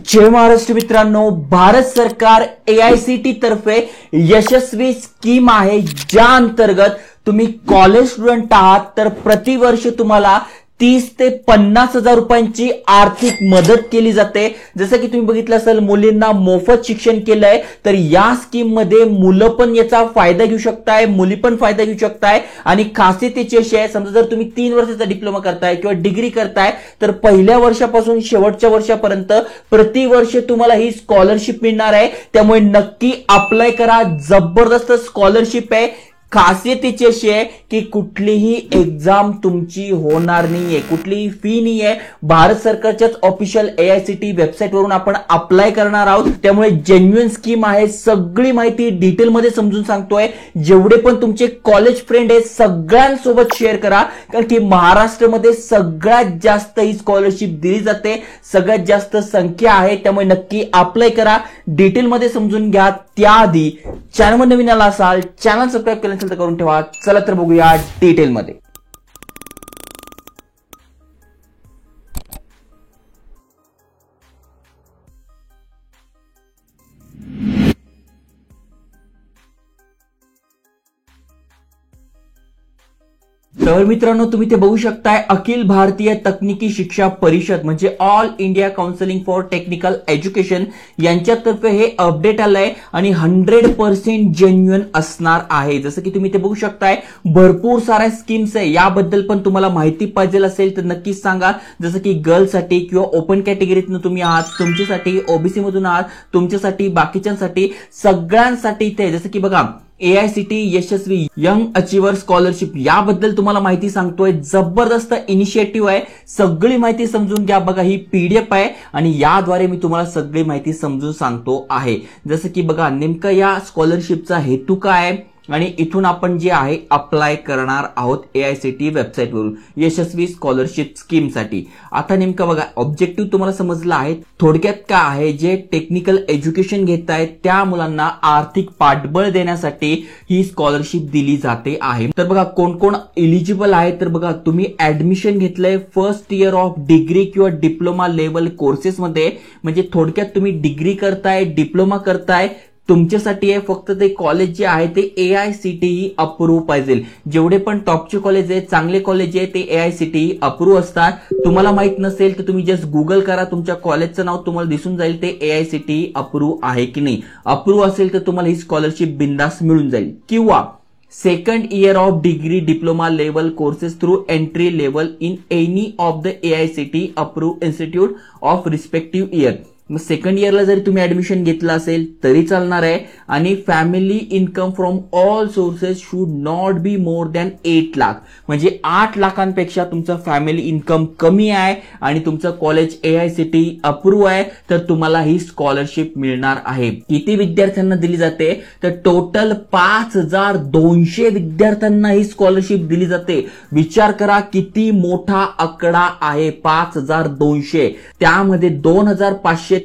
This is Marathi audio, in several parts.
जय महाराष्ट्र मित्रांनो, भारत सरकार AICTE तर्फे यशस्वी स्कीम आहे, ज्या अंतर्गत तुम्ही कॉलेज स्टुडंट आहात तर प्रतिवर्ष तुम्हाला 30 ते 50 हजार रुपयांची आर्थिक मदत केली जाते। जसं की तुम्ही बघितलं असेल, मुलींना मोफत शिक्षण केलंय, तर या स्कीम मध्ये मुलं पण याचा फायदा घेऊ शकताय, मुली पण फायदा घेऊ शकताय। आणि खासियतीची अशी आहे, समजा जर तुम्ही 3 वर्षाचा डिप्लोमा करताय किंवा डिग्री करताय तर पहिल्या वर्षापासून शेवटच्या वर्षापर्यंत प्रतिवर्ष तुम्हाला ही स्कॉलरशिप मिळणार आहे। त्यामुळे नक्की अप्लाय करा, जबरदस्त स्कॉलरशिप आहे। खासियतीची अशी आहे की कुठलीही एग्जाम तुमची होणार नाहीये, कुठलीही फी नाहीये, भारत सरकारच्याच ऑफिशियल AICTE वेबसाईट वरून आपण अप्लाय करणार आहोत। त्यामुळे जेन्युइन स्कीम आहे, सगळी माहिती डिटेल मध्ये समजून सांगतोय। जेवढे पण तुमचे कॉलेज फ्रेंड आहेत सगळ्यांसोबत शेअर करा, कारण की महाराष्ट्रामध्ये सगळ्यात जास्त ही स्कॉलरशिप दिली जाते, सगळ्यात जास्त संख्या आहे। त्यामुळे नक्की अप्लाय करा, डिटेल मध्ये समजून घ्या। त्याआधी चॅनलवर नवीन आला असाल, चॅनल सबस्क्राइब केलं नसेल तर करून ठेवा। चला तर बघूया डिटेल मध्ये। तर मित्रांनो, तुम्ही ते बघू शकताय, अखिल भारतीय तकनिकी शिक्षा परिषद म्हणजे all India counselling for technical education यांच्यातर्फे हे अपडेट आलंय आणि 100% जेन्युइन असणार आहे। जसं की तुम्ही ते बघू शकताय, भरपूर साऱ्या स्कीम्स आहे, याबद्दल पण तुम्हाला माहिती पाहिजे असेल तर नक्कीच सांगा। जसं की गर्ल्ससाठी किंवा ओपन कॅटेगरीतून तुम्ही आहात, तुमच्यासाठी, ओबीसी मधून आहात, तुमच्यासाठी, बाकीच्यांसाठी, सगळ्यांसाठी ते। जसं की बघा, AICTE यशस्वी यंग अचिव्हर स्कॉलरशिप याबद्दल तुम्हाला माहिती सांगतोय। जबरदस्त इनिशिएटिव्ह आहे, सगळी माहिती समजून घ्या। बघा, ही PDF आहे आणि याद्वारे मी तुम्हाला सगळी माहिती समजून सांगतो आहे। जसं की बघा, नेमकं या स्कॉलरशिपचा हेतू काय आहे आणि इथून आपण जे आहे अप्लाय करणार आहोत AICTE वेबसाईट वरून यशस्वी स्कॉलरशिप स्कीम साठी। आता नेमकं बघा, ऑब्जेक्टिव्ह तुम्हाला समजला आहे। थोडक्यात काय आहे, जे टेक्निकल एज्युकेशन घेत आहेत त्या मुलांना आर्थिक पाठबळ देण्यासाठी ही स्कॉलरशिप दिली जाते आहे। तर बघा, कोण कोण एलिजिबल आहे, तर बघा, तुम्ही ऍडमिशन घेतलंय फर्स्ट इयर ऑफ डिग्री किंवा डिप्लोमा लेवल कोर्सेस मध्ये, म्हणजे थोडक्यात तुम्ही डिग्री करताय, डिप्लोमा करताय, तुमच्यासाठी आहे फक्त ते कॉलेज जे आहे ते AICTE अप्रूव्ह पाहिजे। जेवढे पण टॉपचे कॉलेज आहे, चांगले कॉलेज आहे, ते AICTE अप्रूव्ह असतात। तुम्हाला माहित नसेल तर तुम्ही जस्ट गुगल करा, तुमच्या कॉलेजचं नाव तुम्हाला दिसून जाईल, ते AICTE अप्रूव्ह आहे की नाही। अप्रूव्ह असेल तर तुम्हाला ही स्कॉलरशिप बिंदास मिळून जाईल। किंवा second year of degree diploma level courses through entry level in any of the AICTE approve institute of respective year. मग सेकंड इयरला जरी तुम्ही ऍडमिशन घेतलं असेल तरी चालणार आहे। आणि family income from all sources should not be more than 8 lakh, म्हणजे 8 लाखांपेक्षा तुमचं फॅमिली इन्कम कमी आहे आणि तुमचं कॉलेज AICTE अप्रूव्ह आहे तर तुम्हाला ही स्कॉलरशिप मिळणार आहे। किती विद्यार्थ्यांना दिली जाते, तर टोटल 5200 विद्यार्थ्यांना ही स्कॉलरशिप दिली जाते। विचार करा किती मोठा आकडा आहे, 5200। त्यामध्ये 2593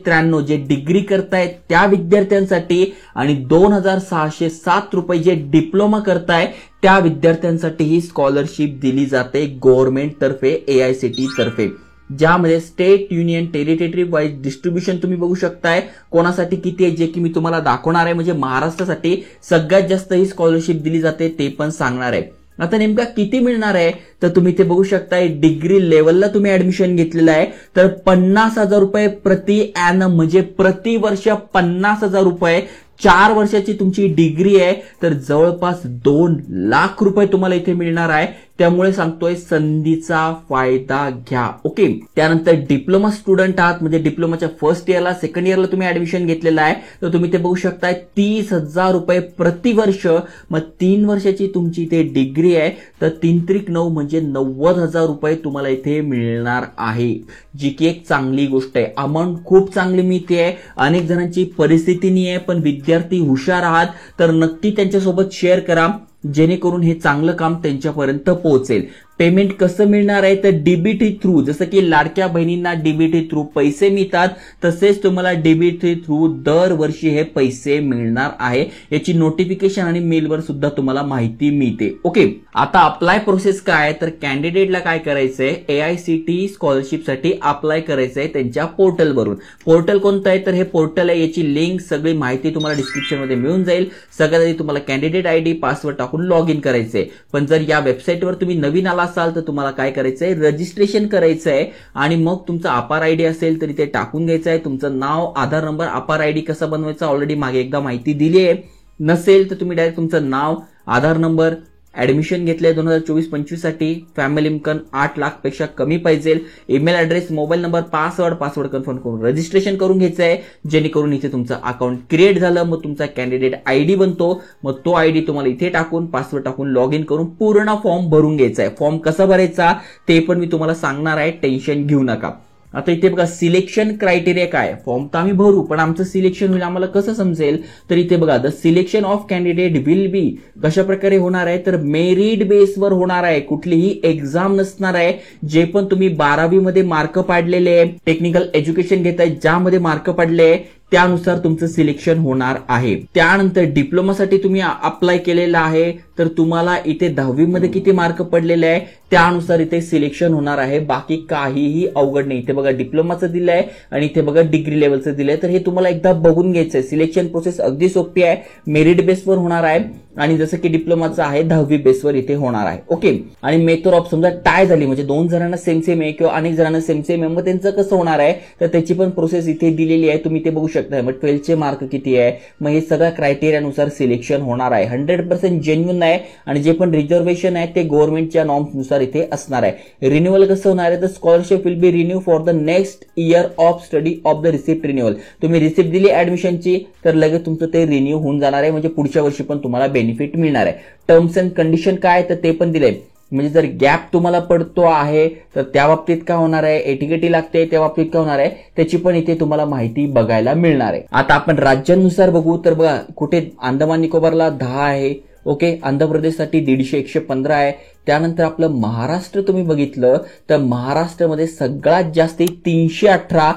जे डिग्री करतायत त्या विद्यार्थ्यांसाठी आणि 2607 रुपये जे डिप्लोमा करताय त्या विद्यार्थ्यांसाठी ही स्कॉलरशिप दिली जाते गव्हर्नमेंट तर्फे, AICTE तर्फे, ज्यामध्ये state, union, territory wise distribution तुम्ही बघू शकताय कोणासाठी किती आहे, जे की मी तुम्हाला दाखवणार आहे। म्हणजे महाराष्ट्रासाठी सगळ्यात जास्त ही स्कॉलरशिप दिली जाते ते पण सांगणार आहे। आता नेमका किती मिळणार आहे, तर तुम्ही ते बघू शकताय, डिग्री लेवलला तुम्ही ऍडमिशन घेतलेलं आहे तर 50,000 रुपये प्रति ॲनम, म्हणजे प्रतिवर्ष 50,000 रुपये। 4 वर्षाची तुमची डिग्री आहे तर जवळपास 2 लाख रुपये तुम्हाला इथे मिळणार आहे। त्यामुळे सांगतोय, संधीचा फायदा घ्या। ओके, त्यानंतर डिप्लोमा स्टुडंट आहात, म्हणजे डिप्लोमाच्या फर्स्ट इयरला, सेकंड इयरला तुम्ही ऍडमिशन घेतलेलं आहे तर तुम्ही ते बघू शकताय 30,000 रुपये प्रतिवर्ष। मग 3 वर्षाची तुमची इथे डिग्री आहे तर 3-9 म्हणजे 90,000 रुपये तुम्हाला इथे मिळणार आहे, जी की एक चांगली गोष्ट आहे। अमाऊंट खूप चांगली मिळते आहे। अनेक जणांची परिस्थिती नाही आहे पण विद्यार्थी हुशार आहात तर नक्की त्यांच्यासोबत शेअर करा, जेणेकरून हे चांगलं काम त्यांच्यापर्यंत पोहोचेल। पेमेंट कसं मिळणार आहे तर डीबीटी थ्रू, जसं की लाडक्या बहिणींना डीबीटी थ्रू पैसे मिळतात तसेच तुम्हाला डीबीटी थ्रू दरवर्षी हे पैसे मिळणार आहे. याची नोटिफिकेशन आणि मेलवर सुद्धा तुम्हाला माहिती मिळते. ओके, आता अप्लाय प्रोसेस काय आहे तर कॅन्डिडेटला काय करायचंय, AICTE स्कॉलरशिपसाठी अप्लाय करायचंय त्यांच्या पोर्टलवरून. पोर्टल कोणतं आहे तर हे पोर्टल आहे, याची लिंक सगळी माहिती तुम्हाला डिस्क्रिप्शन मध्ये मिळून जाईल. सगळ्यात आधी तुम्हाला कॅन्डिडेट ID पासवर्ड टाकून लॉग इन करायचंय. पण जर या वेबसाईटवर तुम्ही नवीन आला असाल तर तुम्हाला काय करायचंय, रजिस्ट्रेशन करायचंय आणि मग तुमचा अपार ID असेल तर इथे टाकून घ्यायचंय. तुमचं नाव, आधार नंबर, अपार ID कसा बनवायचा ऑलरेडी मागे एकदा माहिती दिली आहे. नसेल तर तुम्ही डायरेक्ट तुमचं नाव, आधार नंबर, ऍडमिशन घेतलंय 2024-25 साठी, फॅमिली इन्कम 8 लाख पेक्षा कमी पाहिजे, email address, mobile number, password confirm करून रजिस्ट्रेशन करून घ्यायचंय. जेणेकरून इथे तुमचं अकाउंट क्रिएट झालं, मग तुमचा कॅन्डिडेट ID बनतो. मग तो ID तुम्हाला इथे टाकून पासवर्ड टाकून लॉग इन करून पूर्ण फॉर्म भरून घ्यायचा आहे. फॉर्म कसा भरायचा ते पण मी तुम्हाला सांगणार आहे, टेन्शन घेऊ नका. आता इथे बघा सिलेक्शन क्रायटेरिया काय, फॉर्म तर आम्ही भरू पण आमचं सिलेक्शन होईल आम्हाला कसं समजेल तर इथे बघा the selection of candidate will be कशा प्रकारे होणार आहे तर मेरिट बेसवर होणार आहे. कुठलीही एक्झाम नसणार आहे. जे पण तुम्ही 12वी मध्ये मार्क पाडलेले आहे, टेक्निकल एज्युकेशन घेताय ज्यामध्ये मार्क पडले त्यानुसार तुमचं सिलेक्शन होणार आहे. त्यानंतर डिप्लोमासाठी तुम्ही अप्लाय केलेला आहे तर तुम्हाला इथे 10वी मध्ये किती मार्क पडलेले आहे त्यानुसार इथे सिलेक्शन होणार आहे. बाकी काहीही अवघड नाही. इथे बघा डिप्लोमाचं दिलंय आणि इथे बघा डिग्री लेवलचं दिलंय, तर हे तुम्हाला एकदा बघून घ्यायचंय. सिलेक्शन प्रोसेस अगदी सोपी आहे, मेरिट बेसवर होणार आहे आणि जसं की डिप्लोमाचं आहे 10वी बेसवर इथे होणार आहे. ओके, आणि मेथड ऑफ समजा टाय झाली म्हणजे 2 जणांना सेम आहे किंवा अनेक जणांना सेम आहे, मग त्यांचं कसं होणार आहे तर त्याची पण प्रोसेस इथे दिलेली आहे, तुम्ही ते बघू शकता. मग 12चे मार्क किती आहे, मग हे सगळ्या क्रायटेरियानुसार सिलेक्शन होणार आहे. 100% जेन्युइन आहे आणि जे पण रिझर्वेशन आहे ते गव्हर्नमेंटच्या नॉर्म्सनुसार इथे असणार आहे. रिन्युअल कसं होणार आहे तर scholarship will be renew for the next year of study of the receipt renewal. तुम्ही रिसिप्ट दिली ऍडमिशनची तर लगेच तुमचं ते रिन्यू होऊन जाणार आहे, म्हणजे पुढच्या वर्षी पण तुम्हाला बेनिफिट मिळणार आहे. टर्म्स अँड कंडिशन काय तर ते पण दिले, म्हणजे जर गॅप तुम्हाला पडतो आहे तर त्या बाबतीत काय होणार आहे, एटीकेटी लागते त्या बाबतीत काय होणार आहे त्याची पण इथे तुम्हाला माहिती बघायला मिळणार आहे. आता आपण राज्यांनुसार बघू तर बघा कुठे अंदमान निकोबारला 10 आहे. ओके, आंध्र प्रदेशसाठी 150-115 आहे. त्यानंतर आपलं महाराष्ट्र तुम्ही बघितलं तर महाराष्ट्रामध्ये सगळ्यात जास्ती 318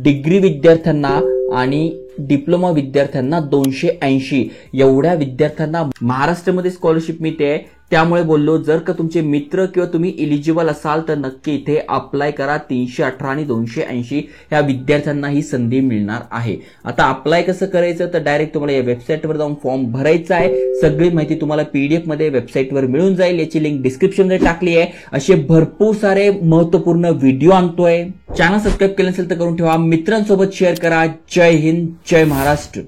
डिग्री विद्यार्थ्यांना आणि डिप्लोमा विद्यार्थ्यांना 280 एवढ्या विद्यार्थ्यांना महाराष्ट्रामध्ये स्कॉलरशिप मिळते. त्यामुळे बोललो जर का तुमचे मित्र किंवा तुम्ही इलिजिबल असाल तर नक्की इथे अप्लाय करा. 318 आणि 280 ह्या विद्यार्थ्यांना ही संधी मिळणार आहे. आता अप्लाय कसं करायचं तर डायरेक्ट तुम्हाला या वेबसाईटवर जाऊन फॉर्म भरायचा आहे. सगळी माहिती तुम्हाला PDF मध्ये वेबसाईटवर मिळून जाईल, याची लिंक डिस्क्रिप्शन मध्ये टाकली आहे. असे भरपूर सारे महत्वपूर्ण व्हिडिओ आणतोय. चॅनल सबस्क्राईब केलं नसेल तर करून ठेवा, मित्रांसोबत शेअर करा. जय हिंद, जय महाराष्ट्र.